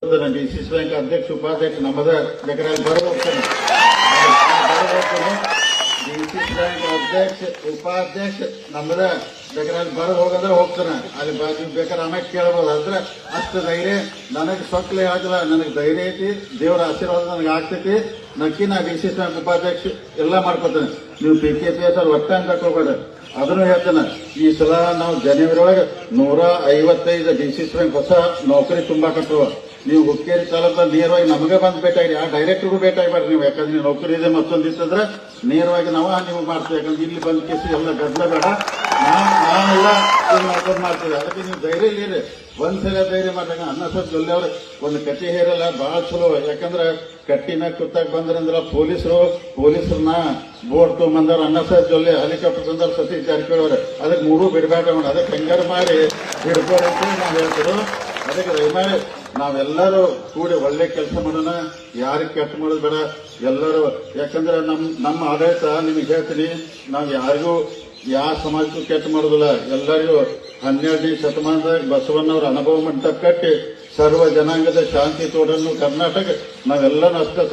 DCC bank ಅಧ್ಯಕ್ಷ ಉಪಾಧ್ಯಕ್ಷ ನಮ್ಮದ ಬೇಕಾದ್ರೆ ಬರೋ ಹೋಗ್ತೇನೆ. ಡಿಸಿಸಿ ಬ್ಯಾಂಕ್ ಅಧ್ಯಕ್ಷ ಉಪಾಧ್ಯಕ್ಷ ನಮ್ಮದ ಬೇಕಾದ್ರೆ ಬರೋ ಹೋಗಂದ್ರೆ ಹೋಗ್ತಾನೆ. ಅಲ್ಲಿ ನೀವು ಬೇಕಾದ್ರೆ ಆಮೇಲೆ ಕೇಳ್ಬೋದು. ಅಂದ್ರೆ ಅಷ್ಟು ಧೈರ್ಯ ನನಗೆ ಸೊಕ್ಕಲೆ ಆಗಿಲ್ಲ, ನನಗೆ ಧೈರ್ಯ ಐತಿ, ದೇವರ ಆಶೀರ್ವಾದ ನನಗೆ ಆಗ್ತೈತಿ. ನಕ್ಕಿ ನಾ ಡಿಸಿಸಿ ಬ್ಯಾಂಕ್ ಉಪಾಧ್ಯಕ್ಷ ಎಲ್ಲ ಮಾಡ್ಕೊತೇನೆ. ನೀವು PKP ಒಟ್ಟ ಅಂತ ಹಾಕೋಬೇಡ, ಅದನ್ನು ಹೇಳ್ತೇನೆ. ಈ ಸಲ ನಾವು ಜನವರಿ ಒಳಗೆ 155 ಡಿಸಿಸಿ ಬ್ಯಾಂಕ್ ಹೊಸ ನೌಕರಿ ತುಂಬಾಕತ್ತವ. ನೀವು ಹುಕ್ಕೇರಿ ತಾಲೂಕಲ್ಲಿ ನೇರವಾಗಿ ನಮಗೆ ಬಂದು ಭೇಟಿಯಾಗಿ ಆ ಡೈರೆಕ್ಟರ್ಗೂ ಭೇಟಿಯಾಗಬೇಡ್ರಿ ನೀವು. ಯಾಕಂದ್ರೆ ನೀವು ನೌಕರಿ ಇದೆ ಮತ್ತೊಂದು ಇತ್ತಂದ್ರೆ ನೇರವಾಗಿ ನಾವು ನೀವು ಮಾಡ್ತೀವಿ. ಯಾಕಂದ್ರೆ ಇಲ್ಲಿ ಬಂದ ಕೇಸಿ ಎಲ್ಲ ಗದ್ದಲ ಬೇಡ, ನಾನೆಲ್ಲ ಮಾಡ್ಕೊಂಡು ಮಾಡ್ತೀವಿ. ಅದಕ್ಕೆ ನೀವು ಧೈರ್ಯ ಇಲ್ಲರಿ, ಒಂದ್ಸಲ ಧೈರ್ಯ ಮಾಡಿದಾಗ ಅನ್ನಸತ್ ಜೊಲ್ಲೆ ಅವ್ರ ಒಂದು ಕಟ್ಟಿ ಹೇರಲ್ಲ ಬಹಳ ಚಲೋ. ಯಾಕಂದ್ರೆ ಕಟ್ಟಿನ ಕುತ್ತಾಗ ಬಂದ್ರಂದ್ರ ಪೊಲೀಸರನ್ನ ಬೋರ್ಡ್ ತಗೊಂಬಂದವ್ರ ಅನ್ನಸತ್ ಜೊಲ್ಲೆ ಹೆಲಿಕಾಪ್ಟರ್ ತಂದವ್ರ ಸತೀಶ್ ಜಾರಕಿಹೊಳಿ ಅವ್ರೆ. ಅದಕ್ಕೆ ಮೂರು ಬಿಡಬೇಡ, ಅದಕ್ಕೆ ಹೆಂಗಾರು ಮಾಡಿ ಹಿಡ್ಕೊಡಿ ಅಂತ ನಾವು ಹೇಳ್ತಿರೋ. ಅದಕ್ಕೆ ದಯಮಾಡಿ ನಾವೆಲ್ಲರೂ ಕೂಡಿ ಒಳ್ಳೆ ಕೆಲಸ ಮಾಡೋಣ, ಯಾರಿಗೆ ಕೆಟ್ಟ ಮಾಡೋದು ಬೇಡ ಎಲ್ಲರೂ. ಯಾಕಂದ್ರೆ ನಮ್ಮ ಆಡಳಿತ ನಿಮಗೆ ಹೇಳ್ತೀನಿ, ನಾವು ಯಾರಿಗೂ ಯಾವ ಸಮಾಜಕ್ಕೂ ಕೆಟ್ಟ ಮಾಡೋದಿಲ್ಲ. ಎಲ್ಲರಿಗೂ 12ನೇ ಶತಮಾನದಾಗ ಬಸವಣ್ಣವರ ಅನುಭವ ಮಂಟಪ ಕಟ್ಟಿ ಸರ್ವ ಜನಾಂಗದ ಶಾಂತಿ ತೋಡನ್ನು ಕರ್ನಾಟಕ ನಾವೆಲ್ಲನೂ ಅಷ್ಟ